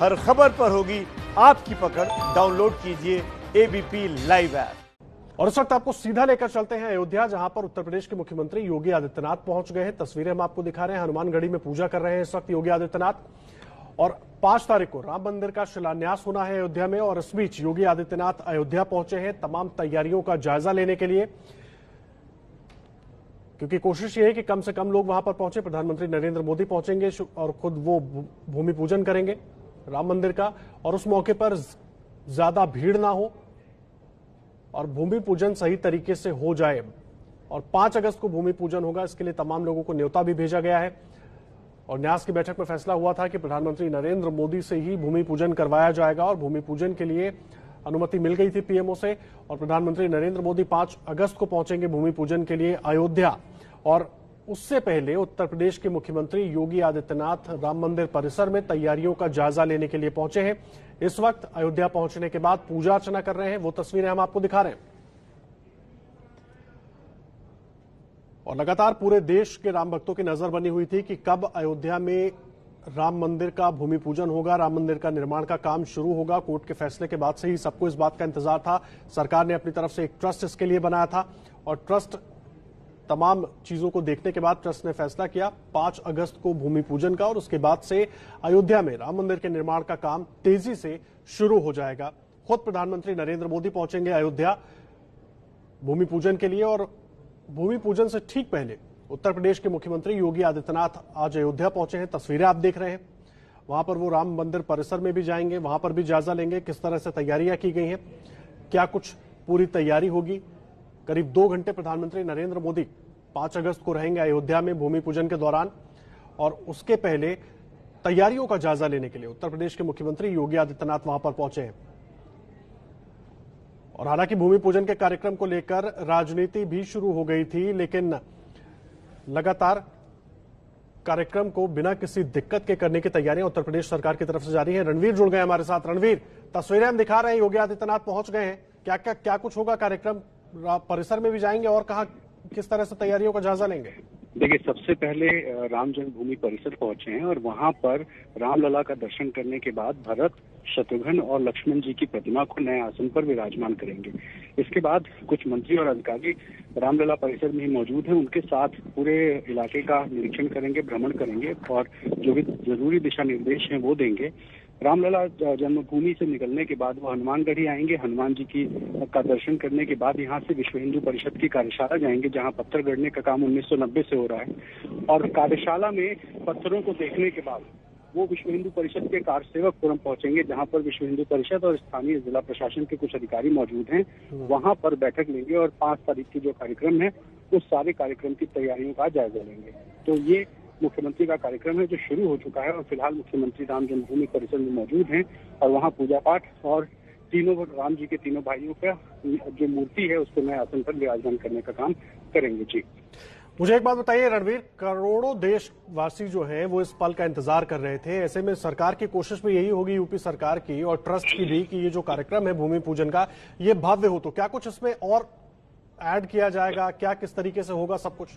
हर खबर पर होगी आपकी पकड़। डाउनलोड कीजिए एबीपी लाइव ऐप। और इस वक्त आपको सीधा लेकर चलते हैं अयोध्या, जहां पर उत्तर प्रदेश के मुख्यमंत्री योगी आदित्यनाथ पहुंच गए हैं। तस्वीरें हम आपको दिखा रहे हैं। हनुमानगढ़ी में पूजा कर रहे हैं इस वक्त योगी आदित्यनाथ। और 5 तारीख को राम मंदिर का शिलान्यास होना है अयोध्या में। और इस बीच योगी आदित्यनाथ अयोध्या पहुंचे हैं तमाम तैयारियों का जायजा लेने के लिए, क्योंकि कोशिश ये है कि कम से कम लोग वहां पर पहुंचे। प्रधानमंत्री नरेंद्र मोदी पहुंचेंगे और खुद वो भूमि पूजन करेंगे राम मंदिर का, और उस मौके पर ज्यादा भीड़ ना हो और भूमि पूजन सही तरीके से हो जाए। और 5 अगस्त को भूमि पूजन होगा, इसके लिए तमाम लोगों को न्योता भी भेजा गया है। और न्यास की बैठक में फैसला हुआ था कि प्रधानमंत्री नरेंद्र मोदी से ही भूमि पूजन करवाया जाएगा। और भूमि पूजन के लिए अनुमति मिल गई थी पीएमओ से। और प्रधानमंत्री नरेंद्र मोदी 5 अगस्त को पहुंचेंगे भूमि पूजन के लिए अयोध्या। और उससे पहले उत्तर प्रदेश के मुख्यमंत्री योगी आदित्यनाथ राम मंदिर परिसर में तैयारियों का जायजा लेने के लिए पहुंचे हैं। इस वक्त अयोध्या पहुंचने के बाद पूजा अर्चना कर रहे हैं, वो तस्वीरें हम आपको दिखा रहे हैं। और लगातार पूरे देश के राम भक्तों की नजर बनी हुई थी कि कब अयोध्या में राम मंदिर का भूमि पूजन होगा, राम मंदिर का निर्माण का काम शुरू होगा। कोर्ट के फैसले के बाद से ही सबको इस बात का इंतजार था। सरकार ने अपनी तरफ से एक ट्रस्ट इसके लिए बनाया था और ट्रस्ट तमाम चीजों को देखने के बाद ट्रस्ट ने फैसला किया 5 अगस्त को भूमि पूजन का। और उसके बाद से अयोध्या में राम मंदिर के निर्माण का काम तेजी से शुरू हो जाएगा। खुद प्रधानमंत्री नरेंद्र मोदी पहुंचेंगे अयोध्या भूमि पूजन के लिए। और भूमि पूजन से ठीक पहले उत्तर प्रदेश के मुख्यमंत्री योगी आदित्यनाथ आज अयोध्या पहुंचे हैं। तस्वीरें आप देख रहे हैं। वहां पर वो राम मंदिर परिसर में भी जाएंगे, वहां पर भी जायजा लेंगे किस तरह से तैयारियां की गई हैं, क्या कुछ पूरी तैयारी होगी। करीब 2 घंटे प्रधानमंत्री नरेंद्र मोदी 5 अगस्त को रहेंगे अयोध्या में भूमि पूजन के दौरान। और उसके पहले तैयारियों का जायजा लेने के लिए उत्तर प्रदेश के मुख्यमंत्री योगी आदित्यनाथ वहां पर पहुंचे हैं। और हालांकि भूमि पूजन के कार्यक्रम को लेकर राजनीति भी शुरू हो गई थी, लेकिन लगातार कार्यक्रम को बिना किसी दिक्कत के करने की तैयारियां उत्तर प्रदेश सरकार की तरफ से जारी है। रणवीर जुड़ गए हमारे साथ। रणवीर, तस्वीरें हम दिखा रहे हैं, योगी आदित्यनाथ पहुंच गए हैं। क्या कुछ होगा कार्यक्रम? परिसर में भी जाएंगे और कहां किस तरह से तैयारियों का जायजा लेंगे? देखिए, सबसे पहले राम जन्मभूमि परिसर पहुंचे हैं और वहां पर रामलला का दर्शन करने के बाद भरत, शत्रुघ्न और लक्ष्मण जी की प्रतिमा को नए आसन पर विराजमान करेंगे। इसके बाद कुछ मंत्री और अधिकारी रामलला परिसर में ही मौजूद हैं, उनके साथ पूरे इलाके का निरीक्षण करेंगे, भ्रमण करेंगे और जो भी जरूरी दिशा निर्देश हैं वो देंगे। रामलला जन्मभूमि से निकलने के बाद वो हनुमानगढ़ी आएंगे। हनुमान जी का दर्शन करने के बाद यहाँ से विश्व हिंदू परिषद की कार्यशाला जाएंगे, जहाँ पत्थर गढ़ने का काम 1990 से हो रहा है। और कार्यशाला में पत्थरों को देखने के बाद वो विश्व हिंदू परिषद के कारसेवक फोरम पहुंचेंगे, जहां पर विश्व हिंदू परिषद और स्थानीय जिला प्रशासन के कुछ अधिकारी मौजूद हैं। वहां पर बैठक लेंगे और 5 तारीख की जो कार्यक्रम है उस सारे कार्यक्रम की तैयारियों का जायजा लेंगे। तो ये मुख्यमंत्री का कार्यक्रम है जो शुरू हो चुका है। और फिलहाल मुख्यमंत्री राम जन्मभूमि परिसर में मौजूद हैं और वहां पूजा पाठ और तीनों राम जी के तीनों भाइयों का जो मूर्ति है उसको नए आसन पर विराजमान करने का काम करेंगे। जी, मुझे एक बात बताइए रणवीर, करोड़ों देशवासी जो हैं वो इस पल का इंतजार कर रहे थे। ऐसे में सरकार की कोशिश भी यही होगी, यूपी सरकार की और ट्रस्ट की भी, कि ये जो कार्यक्रम है भूमि पूजन का ये भव्य हो। तो क्या कुछ इसमें और ऐड किया जाएगा? क्या किस तरीके से होगा सब कुछ?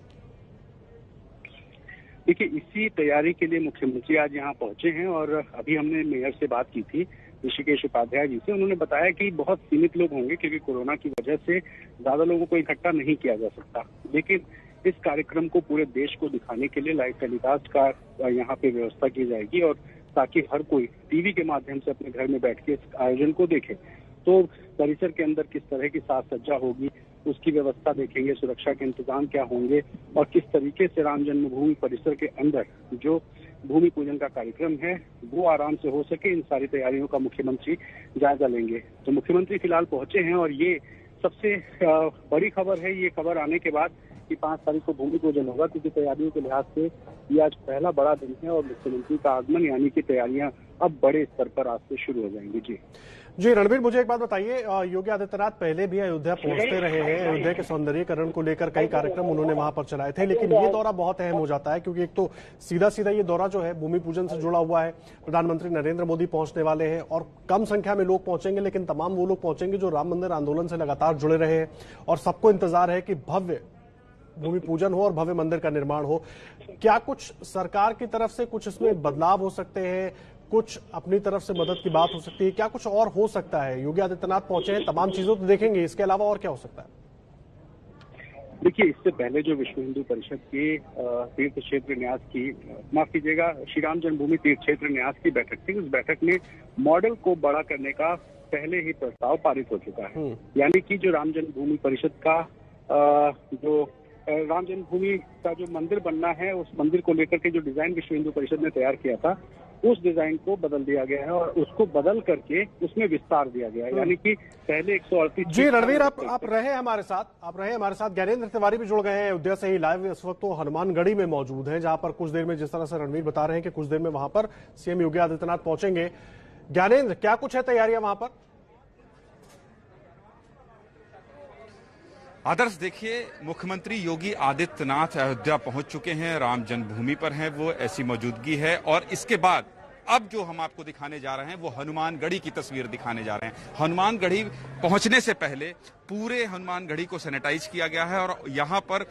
देखिए, इसी तैयारी के लिए मुख्यमंत्री आज यहाँ पहुंचे हैं। और अभी हमने मेयर से बात की थी, ऋषिकेश उपाध्याय जी से। उन्होंने बताया कि बहुत सीमित लोग होंगे क्योंकि कोरोना की वजह से ज्यादा लोगों को इकट्ठा नहीं किया जा सकता। लेकिन इस कार्यक्रम को पूरे देश को दिखाने के लिए लाइव टेलीकास्ट का यहाँ पे व्यवस्था की जाएगी, और ताकि हर कोई टीवी के माध्यम से अपने घर में बैठ के इस आयोजन को देखे। तो परिसर के अंदर किस तरह की साज सज्जा होगी उसकी व्यवस्था देखेंगे, सुरक्षा के इंतजाम क्या होंगे और किस तरीके से राम जन्मभूमि परिसर के अंदर जो भूमि पूजन का कार्यक्रम है वो आराम से हो सके, इन सारी तैयारियों का मुख्यमंत्री जायजा लेंगे। तो मुख्यमंत्री फिलहाल पहुंचे हैं और ये सबसे बड़ी खबर है। ये खबर आने के बाद कि 5 तारीख को भूमि पूजन होगा, क्योंकि तैयारियों के लिहाज से ये आज पहला बड़ा दिन है और मुख्यमंत्री का आगमन यानी कि तैयारियां अब बड़े स्तर पर आज से शुरू हो जाएंगी। जी रणवीर, मुझे एक बात बताइए, योगी आदित्यनाथ पहले भी अयोध्या पहुंचते रहे हैं। अयोध्या के सौंदर्यीकरण को लेकर कई कार्यक्रम उन्होंने वहां पर चलाए थे, लेकिन ये दौरा बहुत अहम हो जाता है क्योंकि एक तो सीधा सीधा ये दौरा जो है भूमि पूजन से जुड़ा हुआ है। प्रधानमंत्री नरेंद्र मोदी पहुंचने वाले हैं और कम संख्या में लोग पहुंचेंगे, लेकिन तमाम वो लोग पहुंचेंगे जो राम मंदिर आंदोलन से लगातार जुड़े रहे हैं। और सबको इंतजार है कि भव्य भूमि पूजन हो और भव्य मंदिर का निर्माण हो। क्या कुछ सरकार की तरफ से कुछ इसमें बदलाव हो सकते हैं? कुछ अपनी तरफ से मदद की बात हो सकती है, क्या कुछ और हो सकता है? योगी आदित्यनाथ पहुंचे हैं, तमाम चीजों तो देखेंगे, इसके अलावा और क्या हो सकता है? देखिए, इससे पहले जो विश्व हिंदू परिषद की तीर्थ क्षेत्र न्यास की, माफ कीजिएगा, श्री राम जन्मभूमि तीर्थ क्षेत्र न्यास की बैठक थी। उस बैठक में मॉडल को बड़ा करने का पहले ही प्रस्ताव पारित हो चुका है। यानी कि जो राम जन्मभूमि परिषद का जो राम जन्मभूमि का जो मंदिर बनना है, उस मंदिर को लेकर के जो डिजाइन विश्व हिंदू परिषद ने तैयार किया था, उस डिजाइन को बदल दिया गया है और उसको बदल करके उसमें विस्तार दिया गया है। यानी कि पहले 138। जी रणवीर, आप रहे हमारे साथ। ज्ञानेंद्र तिवारी भी जुड़ गए हैं अयोध्या से ही लाइव। इस वक्त तो हनुमानगढ़ी में मौजूद हैं, जहां पर कुछ देर में, जिस तरह से रणवीर बता रहे हैं कि कुछ देर में वहां पर सीएम योगी आदित्यनाथ पहुंचेंगे। ज्ञानेंद्र, क्या कुछ है तैयारियां वहां पर? आदर्श, देखिए, मुख्यमंत्री योगी आदित्यनाथ अयोध्या पहुंच चुके हैं, राम जन्मभूमि पर हैं वो, ऐसी मौजूदगी है। और इसके बाद अब जो हम आपको दिखाने जा रहे हैं वो हनुमानगढ़ी की तस्वीर दिखाने जा रहे हैं। हनुमानगढ़ी पहुंचने से पहले पूरे हनुमानगढ़ी को सैनिटाइज किया गया है और यहाँ पर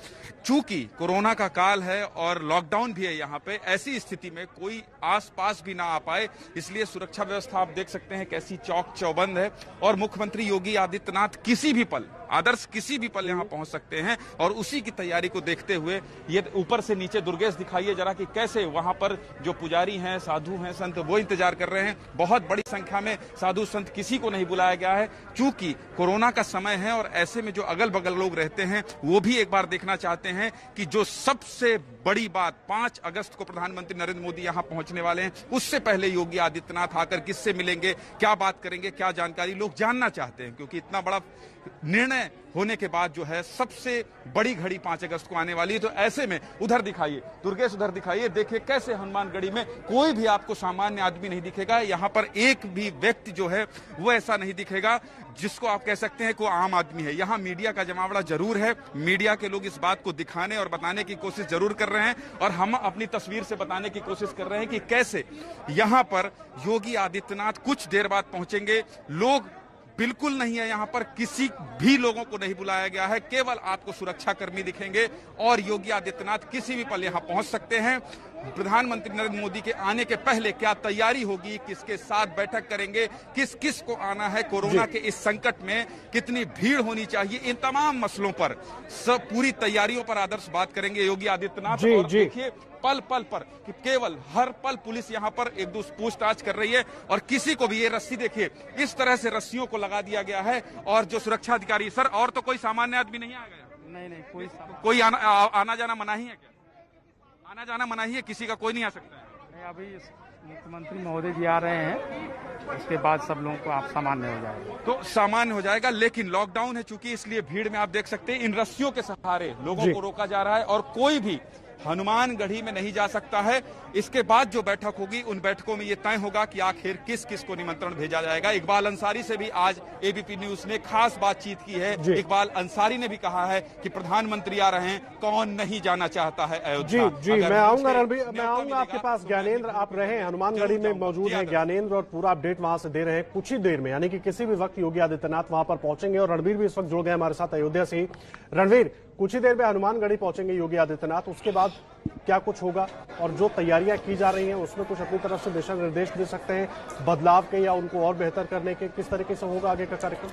चूंकि कोरोना का काल है और लॉकडाउन भी है, यहाँ पे ऐसी स्थिति में कोई आसपास भी ना आ पाए, इसलिए सुरक्षा व्यवस्था आप देख सकते हैं कैसी चौक चौबंद है। और मुख्यमंत्री योगी आदित्यनाथ किसी भी पल, आदर्श किसी भी पल यहाँ पहुंच सकते हैं। और उसी की तैयारी को देखते हुए ये ऊपर से नीचे, दुर्गेश दिखाइए जरा कि कैसे वहां पर जो पुजारी हैं, साधु हैं, संत, वो इंतजार कर रहे हैं। बहुत बड़ी संख्या में साधु संत, किसी को नहीं बुलाया गया है चूंकि कोरोना का समय है। और ऐसे में जो अगल बगल लोग रहते हैं वो भी एक बार देखना चाहते हैं कि जो सबसे बड़ी बात, 5 अगस्त को प्रधानमंत्री नरेंद्र मोदी यहां पहुंचने वाले हैं, उससे पहले योगी आदित्यनाथ आकर किससे मिलेंगे, क्या बात करेंगे, क्या जानकारी लोग जानना चाहते हैं। क्योंकि इतना बड़ा निर्णय होने के बाद जो है सबसे बड़ी घड़ी 5 अगस्त को आने वाली है। तो ऐसे में उधर दिखाइए दुर्गेश, उधर दिखाइए, देखिए कैसे हनुमानगढ़ी में कोई भी आपको सामान्य आदमी नहीं दिखेगा। यहाँ पर एक भी व्यक्ति जो है वो ऐसा नहीं दिखेगा जिसको आप कह सकते हैं कोई आम आदमी है। यहाँ मीडिया का जमावड़ा जरूर है, मीडिया के लोग इस बात को दिखाने और बताने की कोशिश जरूर कर रहे हैं और हम अपनी तस्वीर से बताने की कोशिश कर रहे हैं कि कैसे यहाँ पर योगी आदित्यनाथ कुछ देर बाद पहुंचेंगे। लोग बिल्कुल नहीं है, यहाँ पर किसी भी लोगों को नहीं बुलाया गया है, केवल आपको सुरक्षा कर्मी दिखेंगे और योगी आदित्यनाथ किसी भी पल यहाँ पहुंच सकते हैं। प्रधानमंत्री नरेंद्र मोदी के आने के पहले क्या तैयारी होगी, किसके साथ बैठक करेंगे, किस किस को आना है, कोरोना के इस संकट में कितनी भीड़ होनी चाहिए, इन तमाम मसलों पर सब पूरी तैयारियों पर आदर्श बात करेंगे योगी आदित्यनाथ। और देखिए पल पल पर कि केवल हर पल पुलिस यहाँ पर एक दूसरे पूछताछ कर रही है और किसी को भी, ये रस्सी देखिए, इस तरह से रस्सियों को लगा दिया गया है। और जो सुरक्षा अधिकारी, सर, और तो कोई सामान्य आदमी नहीं आ गया? नहीं, कोई आना जाना मनाही है क्या? आना जाना मनाही है, किसी का कोई नहीं आ सकता है? नहीं, अभी मुख्यमंत्री महोदय जी आ रहे हैं, उसके बाद सब लोगों को आप सामान्य हो जाएगा। तो सामान्य हो जाएगा, लेकिन लॉकडाउन है चूंकि, इसलिए भीड़ में आप देख सकते हैं इन रस्सियों के सहारे लोगों को रोका जा रहा है और कोई भी हनुमानगढ़ी में नहीं जा सकता है। इसके बाद जो बैठक होगी उन बैठकों में ये तय होगा कि आखिर किस किस को निमंत्रण भेजा जाएगा। इकबाल अंसारी से भी आज एबीपी न्यूज ने खास बातचीत की है। इकबाल अंसारी ने भी कहा है कि प्रधानमंत्री आ रहे हैं, कौन नहीं जाना चाहता है अयोध्या। जी, मैं आऊंगा रणबीर, मैं आऊंगा आपके पास। ज्ञानेंद्र, आप रहे हनुमानगढ़ी में मौजूद हैं ज्ञानेंद्र और पूरा अपडेट वहां से दे रहे हैं। कुछ ही देर में, यानी कि किसी भी वक्त योगी आदित्यनाथ वहां पर पहुंचेंगे और रणबीर भी इस वक्त जुड़ गए हमारे साथ अयोध्या से ही। रणबीर, कुछ ही देर में हनुमानगढ़ी पहुंचेंगे योगी आदित्यनाथ, उसके बाद क्या कुछ होगा और जो तैयारियां की जा रही हैं उसमें कुछ अपनी तरफ से दिशा निर्देश दे सकते हैं बदलाव के या उनको और बेहतर करने के? किस तरीके से होगा आगे का कार्यक्रम?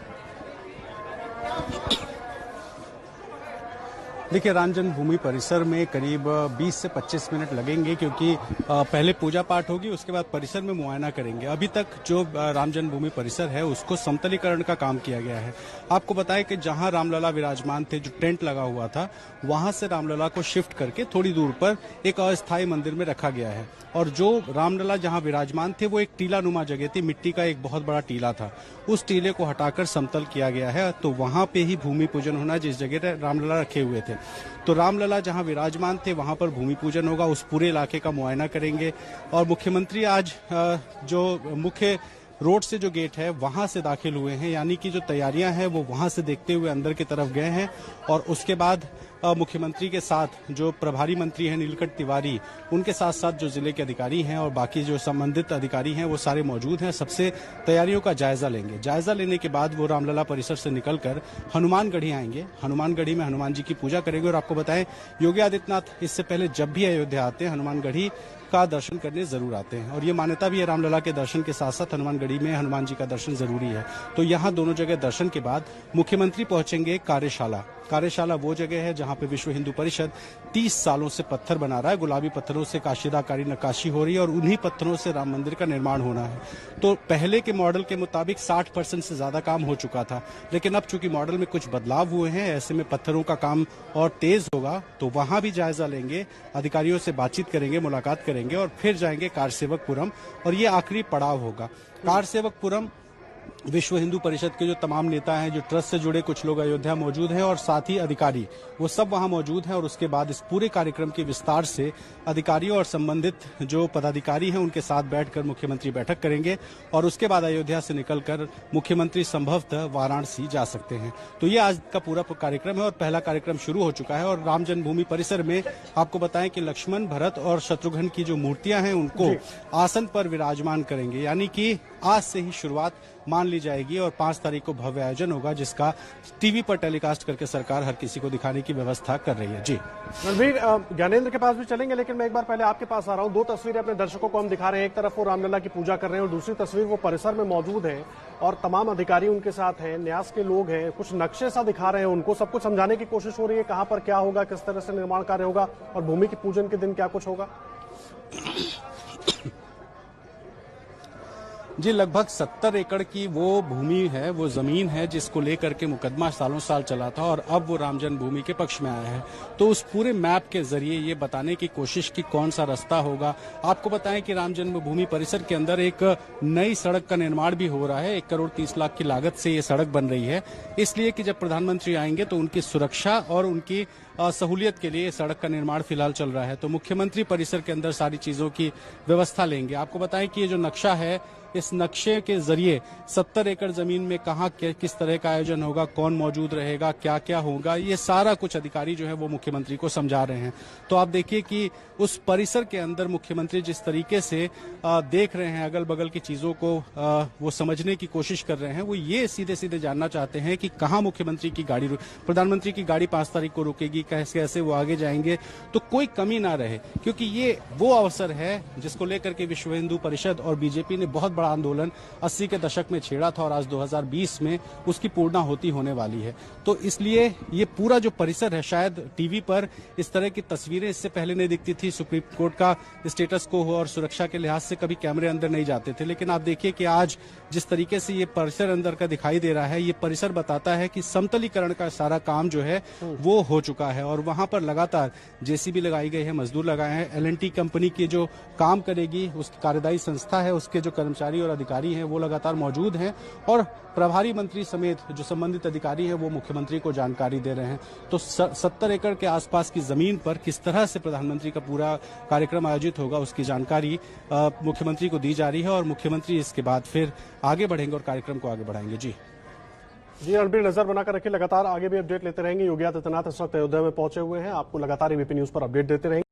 देखिए, राम जन्मभूमि परिसर में करीब 20 से 25 मिनट लगेंगे क्योंकि पहले पूजा पाठ होगी, उसके बाद परिसर में मुआयना करेंगे। अभी तक जो राम जन्मभूमि परिसर है उसको समतलीकरण का काम किया गया है। आपको बताएं कि जहां रामलला विराजमान थे, जो टेंट लगा हुआ था, वहां से रामलला को शिफ्ट करके थोड़ी दूर पर एक अस्थायी मंदिर में रखा गया है। और जो रामलला जहां विराजमान थे वो एक टीला नुमा जगह थी, मिट्टी का एक बहुत बड़ा टीला था, उस टीले को हटाकर समतल किया गया है। तो वहां पे ही भूमि पूजन होना, जिस जगह रामलला रखे हुए थे। तो रामलला जहां विराजमान थे वहां पर भूमि पूजन होगा, उस पूरे इलाके का मुआयना करेंगे। और मुख्यमंत्री आज जो मुख्य रोड से जो गेट है वहां से दाखिल हुए हैं, यानी कि जो तैयारियां हैं वो वहां से देखते हुए अंदर की तरफ गए हैं। और उसके बाद मुख्यमंत्री के साथ जो प्रभारी मंत्री हैं नीलकंठ तिवारी, उनके साथ साथ जो जिले के अधिकारी हैं और बाकी जो संबंधित अधिकारी हैं वो सारे मौजूद हैं। सबसे तैयारियों का जायजा लेंगे। जायजा लेने के बाद वो रामलला परिसर से निकलकर हनुमानगढ़ी आएंगे। हनुमानगढ़ी में हनुमान जी की पूजा करेंगे। और आपको बताएं, योगी आदित्यनाथ इससे पहले जब भी अयोध्या आते हैं हनुमानगढ़ी का दर्शन करने जरूर आते हैं। और ये मान्यता भी है रामलला के दर्शन के साथ साथ हनुमानगढ़ी में हनुमान जी का दर्शन जरूरी है। तो यहाँ दोनों जगह दर्शन के बाद मुख्यमंत्री पहुंचेंगे कार्यशाला। कार्यशाला वो जगह है जहां पे विश्व हिंदू परिषद 30 सालों से पत्थर बना रहा है। गुलाबी पत्थरों से काशीदाकारी नक्काशी हो रही है और उन्हीं पत्थरों से राम मंदिर का निर्माण होना है। तो पहले के मॉडल के मुताबिक 60% से ज्यादा काम हो चुका था, लेकिन अब चूंकि मॉडल में कुछ बदलाव हुए हैं, ऐसे में पत्थरों का काम और तेज होगा। तो वहां भी जायजा लेंगे, अधिकारियों से बातचीत करेंगे, मुलाकात करेंगे और फिर जाएंगे कारसेवकपुरम और ये आखिरी पड़ाव होगा। कारसेवकपुरम विश्व हिंदू परिषद के जो तमाम नेता हैं, जो ट्रस्ट से जुड़े कुछ लोग अयोध्या मौजूद हैं और साथ ही अधिकारी, वो सब वहां मौजूद हैं। और उसके बाद इस पूरे कार्यक्रम के विस्तार से अधिकारियों और संबंधित जो पदाधिकारी हैं उनके साथ बैठकर मुख्यमंत्री बैठक करेंगे और उसके बाद अयोध्या से निकलकर मुख्यमंत्री संभवतः वाराणसी जा सकते हैं। तो ये आज का पूरा कार्यक्रम है और पहला कार्यक्रम शुरू हो चुका है। और राम जन्मभूमि परिसर में आपको बताएं कि लक्ष्मण, भरत और शत्रुघ्न की जो मूर्तियां हैं उनको आसन पर विराजमान करेंगे, यानी कि आज से ही शुरुआत मान ली जाएगी और 5 तारीख को भव्य आयोजन होगा जिसका टीवी पर टेलीकास्ट करके सरकार हर किसी को दिखाने की व्यवस्था कर रही है। जी रणबीर, ज्ञानेंद्र के पास भी चलेंगे, लेकिन मैं एक बार पहले आपके पास आ रहा हूं। 2 तस्वीरें अपने दर्शकों को हम दिखा रहे हैं। एक तरफ वो रामलला की पूजा कर रहे हैं और दूसरी तस्वीर वो परिसर में मौजूद है और तमाम अधिकारी उनके साथ हैं, न्यास के लोग हैं, कुछ नक्शे सा दिखा रहे हैं उनको, सब कुछ समझाने की कोशिश हो रही है कहां पर क्या होगा, किस तरह से निर्माण कार्य होगा और भूमि की पूजन के दिन क्या कुछ होगा। जी, लगभग 70 एकड़ की वो भूमि है, वो जमीन है जिसको लेकर के मुकदमा सालों साल चला था और अब वो राम जन्मभूमि के पक्ष में आया है। तो उस पूरे मैप के जरिए ये बताने की कोशिश की कौन सा रास्ता होगा। आपको बताएं कि राम जन्मभूमि परिसर के अंदर एक नई सड़क का निर्माण भी हो रहा है। 1 करोड़ 30 लाख की लागत से ये सड़क बन रही है, इसलिए कि जब प्रधानमंत्री आएंगे तो उनकी सुरक्षा और उनकी सहूलियत के लिए सड़क का निर्माण फिलहाल चल रहा है। तो मुख्यमंत्री परिसर के अंदर सारी चीजों की व्यवस्था लेंगे। आपको बताएं कि ये जो नक्शा है, इस नक्शे के जरिए 70 एकड़ जमीन में कहां किस तरह का आयोजन होगा, कौन मौजूद रहेगा, क्या क्या होगा, ये सारा कुछ अधिकारी जो है वो मुख्यमंत्री को समझा रहे हैं। तो आप देखिए कि उस परिसर के अंदर मुख्यमंत्री जिस तरीके से देख रहे हैं, अगल बगल की चीजों को वो समझने की कोशिश कर रहे हैं। वो ये सीधे सीधे जानना चाहते हैं कि कहां मुख्यमंत्री की गाड़ी, प्रधानमंत्री की गाड़ी 5 तारीख को रुकेगी, कैसे कैसे वो आगे जाएंगे, तो कोई कमी ना रहे। क्योंकि ये वो अवसर है जिसको लेकर के विश्व हिंदू परिषद और बीजेपी ने बहुत बड़ा आंदोलन 80 के दशक में छेड़ा था और आज 2020 में उसकी पूर्णाहुति होने वाली है। तो इसलिए ये पूरा जो परिसर है, शायद टीवी पर इस तरह की तस्वीरें इससे पहले नहीं दिखती थी। सुप्रीम कोर्ट का स्टेटस को और सुरक्षा के लिहाज से कभी कैमरे अंदर नहीं जाते थे, लेकिन आप देखिए कि आज जिस तरीके से ये परिसर अंदर का दिखाई दे रहा है, ये परिसर बताता है कि समतलीकरण का सारा काम जो है वो हो चुका है और वहां पर लगातार जेसीबी लगाई गई है, मजदूर लगाए हैं। L&T कंपनी की जो काम करेगी, उसकी कार्यदायी संस्था है, उसके जो कर्मचारी और अधिकारी हैं वो लगातार मौजूद हैं और प्रभारी मंत्री समेत जो संबंधित अधिकारी हैं वो मुख्यमंत्री को जानकारी दे रहे हैं। तो 70 एकड़ के आसपास की जमीन पर किस तरह से प्रधानमंत्री का पूरा कार्यक्रम आयोजित होगा, उसकी जानकारी मुख्यमंत्री को दी जा रही है और मुख्यमंत्री इसके बाद फिर आगे बढ़ेंगे और कार्यक्रम को आगे बढ़ाएंगे। जी रणबीर, नजर बनाकर रखिए, लगातार आगे भी अपडेट लेते रहेंगे। योगी आदित्यनाथ इस वक्त अयोध्या में पहुंचे हुए हैं, आपको लगातार एबीपी न्यूज पर अपडेट देते रहेंगे।